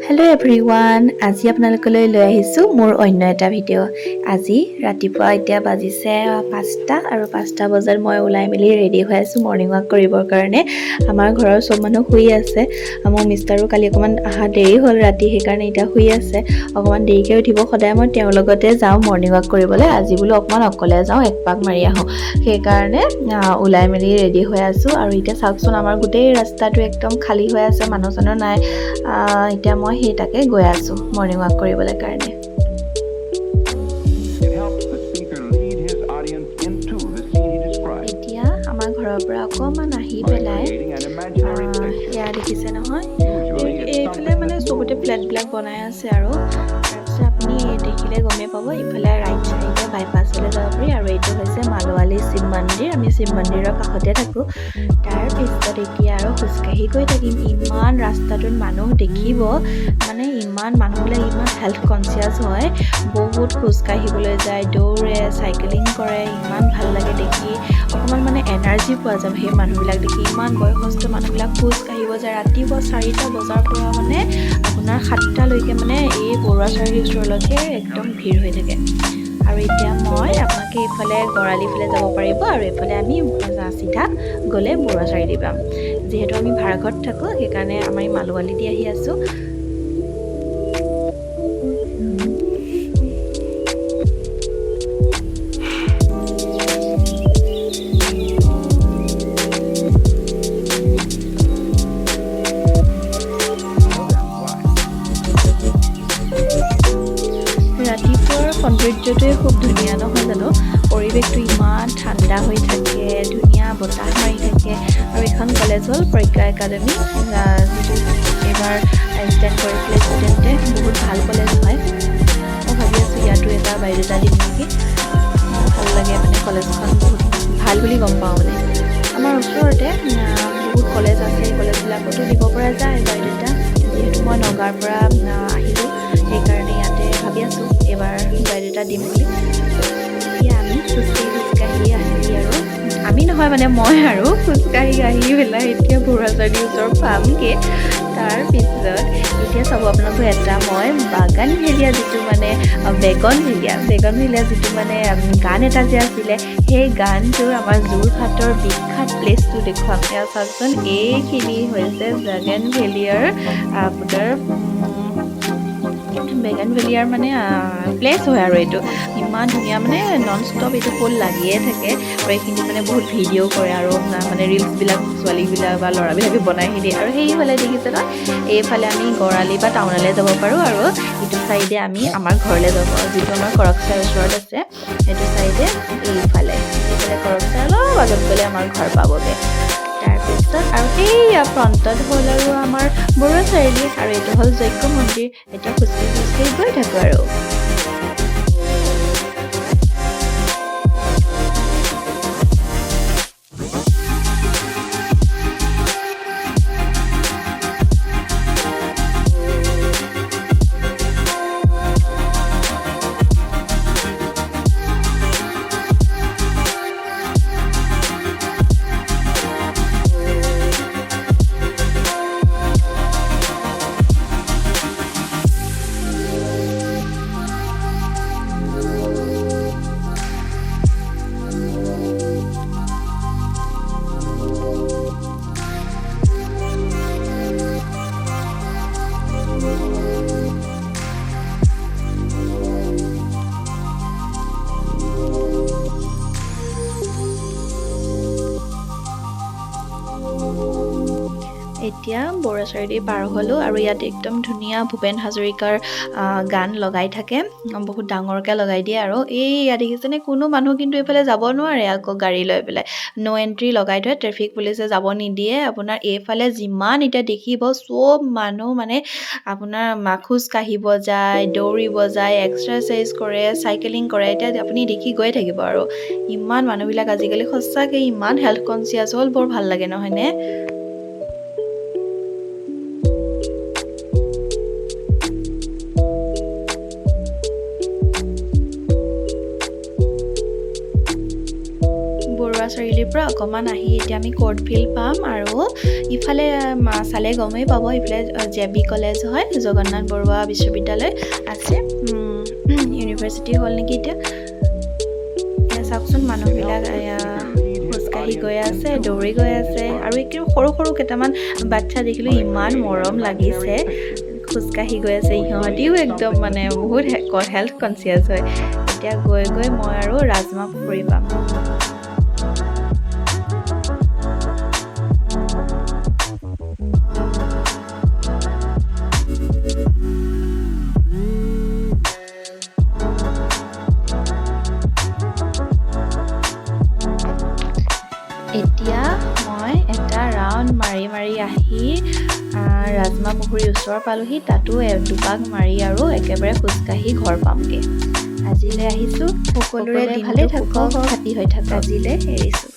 Hello' everyone, আজি আপোনালোকলৈ লৈ আহিছোঁ মোৰ অন্য এটা ভিডিঅ'। আজি ৰাতিপুৱা এতিয়া বাজিছে 5টা আৰু 5টা বজাত মই ওলাই মেলি ৰেডি হৈ আছোঁ মৰ্ণিং ৱাক কৰিবৰ কাৰণে। আমাৰ ঘৰৰ চব মানুহ শুই আছে। মোৰ মিষ্টাৰো কালি অকণমান অহা দেৰি হ'ল ৰাতি, সেইকাৰণে এতিয়া শুই আছে। অকণমান দেৰিকৈ উঠিব। সদায় মই তেওঁৰ লগতে যাওঁ মৰ্ণিং ৱাক কৰিবলৈ। আজি বোলো অকণমান অকলে যাওঁ, এক পাক মাৰি আহোঁ। সেইকাৰণে ওলাই মেলি ৰেডি হৈ আছোঁ। আৰু এতিয়া চাওকচোন, আমাৰ গোটেই ৰাস্তাটো একদম খালী হৈ আছে, মানুহ চানুহ নাই। এতিয়া মই সেই তাকে গৈ আছোঁ মৰ্ণিং ৱাক কৰিবলৈ কাৰণে। এতিয়া আমাৰ ঘৰৰ পৰা অকণমান আহি পেলাই সেয়া দেখিছে নহয়, এইফালে মানে চবতে ফ্লেটবিলাক বনাই আছে। আৰু তাৰপিছত আপুনি দেখিলে গমেই পাব, ইফালে ৰাইট চাইডে বাইপাছলৈ যাব পাৰি। আৰু এইটো হৈছে মালোৱালী শিৱ মন্দিৰ। আমি শিৱ মন্দিৰৰ কাষতে থাকোঁ। তাৰপিছত এতিয়া আৰু খোজকাঢ়ি গৈ থাকিম। ইমান ৰাস্তাটোত মানুহ দেখিব, মানে ইমান মানুহবিলাক ইমান হেল্থ কনচিয়াছ হয়, বহুত খোজকাঢ়িবলৈ যায়, দৌৰে, চাইকেলিং কৰে। ইমান ভাল লাগে দেখি, অকণমান মানে এনাৰ্জি পোৱা যায় সেই মানুহবিলাক দেখি। ইমান বয়সস্থ মানুহবিলাক খোজ কাঢ়িব যায়। ৰাতিপুৱা 4টা বজাৰ পৰা মানে আপোনাৰ 7টালৈকে মানে এই বৰুৱা চাৰিআলিৰ ওচৰলৈকে একদম ভিৰ হৈ থাকে। আৰু এতিয়া মই আপোনালোকে এইফালে গড়ালি ফালে যাব পাৰিব, আৰু এইফালে আমি চিধা গ'লে বৰুৱা চাৰিআলি পাম। যিহেতু আমি ভাড়াঘৰত থাকোঁ, সেইকাৰণে আমাৰ মালোৱালি দি আহি আছোঁ। ৰাতিপুৱাৰ সৌন্দৰ্যটোৱে খুব ধুনীয়া নহয় জানো? পৰিৱেশটো ইমান ঠাণ্ডা হৈ থাকে, ধুনীয়া বতাহ মাৰি থাকে। আৰু এখন কলেজ হ'ল প্ৰজ্ঞা একাডেমী, যিটো এইবাৰ ষ্টেণ্ড কৰিছিলে ষ্টুডেণ্টে। বহুত ভাল কলেজ হয়। মই ভাবি আছোঁ ইয়াতো এটা বায়'ডাটা দিম নেকি। ভাল লাগে মানে, কলেজখন বহুত ভাল বুলি গম পাওঁ। মানে আমাৰ ওচৰতে বহুত কলেজ আছে, এই কলেজবিলাকতো দিব পৰা যায় বায়'ডাটা। যিহেতু মই নগাঁৱৰ পৰা আহিলোঁ, সেইকাৰণে ইয়াতে ভাবি আছোঁ এইবাৰ বায়'ডাটা দিম বুলি। এতিয়া আমি খোজকাঢ়ি আহি, আৰু আমি নহয় মানে মই আৰু খোজকাঢ়ি আহি পেলাই এতিয়া বৰুৱা চাৰিআলিৰ ওচৰ পামগৈ। তাৰপিছত এতিয়া চাব আপোনালোকে, এটা মই বাগান ভেলিয়া, যিটো মানে বেগন ভেলিয়া যিটো মানে গান এটা যে আছিলে, সেই গানটোৰ আমাৰ যোৰহাটৰ বিখ্যাত প্লেচটো দেখুৱাম। এয়া চাওকচোন, এইখিনি হৈছে বাগান ভেলিয়াৰ আপোনাৰ বেগন ভেলিয়াৰ মানে প্লেচ হয়। আৰু এইটো ইমান ধুনীয়া, মানে নন ষ্টপ এইটো ফুল লাগিয়ে থাকে। আৰু এইখিনি মানে বহুত ভিডিঅ' কৰে, আৰু মানে ৰিলচবিলাক ছোৱালীবিলাক বা ল'ৰাবিলাকে বনাই দিয়ে। আৰু সেইফালে দেখিছে ন, এইফালে আমি গড়ালি বা টাউনলৈ যাব পাৰোঁ। আৰু ইটো চাইডে আমি আমাৰ ঘৰলৈ যাব পাৰোঁ, যিটো আমাৰ কৰকচাৰ ওচৰত আছে। সেইটো চাইডে এইফালে কৰকচাৰ অলপ আগত গ'লে আমাৰ ঘৰ পাবগৈ। তাৰপিছত আৰু সেইয়া ফ্ৰণ্টত হ'ল আৰু আমাৰ বৰুৱা চাৰিআলি, আৰু এইটো হ'ল যজ্ঞ মন্দিৰ। এতিয়া খোজকাঢ়ি গৈ থাকোঁ আৰু। এতিয়া বৰুৱা চাৰিআলি পাৰ হ'লোঁ, আৰু ইয়াত একদম ধুনীয়া ভূপেন হাজৰিকাৰ গান লগাই থাকে, বহুত ডাঙৰকৈ লগাই দিয়ে। আৰু এই ইয়াত দেখিছেনে, কোনো মানুহ কিন্তু এইফালে যাব নোৱাৰে আকৌ গাড়ী লৈ পেলাই। ন' এণ্ট্ৰি লগাই থয়, ট্ৰেফিক পুলিচে যাব নিদিয়ে। আপোনাৰ এইফালে যিমান এতিয়া দেখিব, চব মানুহ মানে আপোনাৰ খোজ কাঢ়িব যায়, দৌৰিব যায়, এক্সাৰচাইজ কৰে, চাইকেলিং কৰে। এতিয়া আপুনি দেখি গৈ থাকিব। আৰু ইমান মানুহবিলাক আজিকালি সঁচাকৈ ইমান হেল্থ কনচিয়াছ হ'ল, বৰ ভাল লাগে নহয়নে? বৰুৱা চাৰিআলিৰ পৰা অকণমান আহি এতিয়া আমি কোৰ্ট ফিল্ড পাম আৰু ইফালে চালে গমেই পাব ইফালে JB কলেজ হয় জগন্নাথ বৰুৱা বিশ্ববিদ্যালয় আছে ইউনিভাৰ্চিটি হ'ল নেকি এতিয়া চাওকচোন মানুহবিলাক খোজকাঢ়ি গৈ আছে দৌৰি গৈ আছে আৰু সৰু সৰু কেইটামান বাচ্ছা দেখিলোঁ ইমান মৰম লাগিছে খোজকাঢ়ি গৈ আছে ইহঁতিও একদম মানে বহুত হেল্থ কনচিয়াছ হয় এতিয়া গৈ গৈ মই আৰু ৰাজমাহ পুখুৰী পাম এতিয়া মই এটা ৰাউণ্ড মাৰি আহি ৰাজমাহ পুখুৰীৰ ওচৰ পালোহি তাতো দুপাক মাৰি আৰু একেবাৰে খোজকাঢ়ি ঘৰ পামগৈ আজিলৈ আহিছোঁ সকলোৰে ভালে থাকক হাতী হৈ থাকক আজিলৈ এৰিছোঁ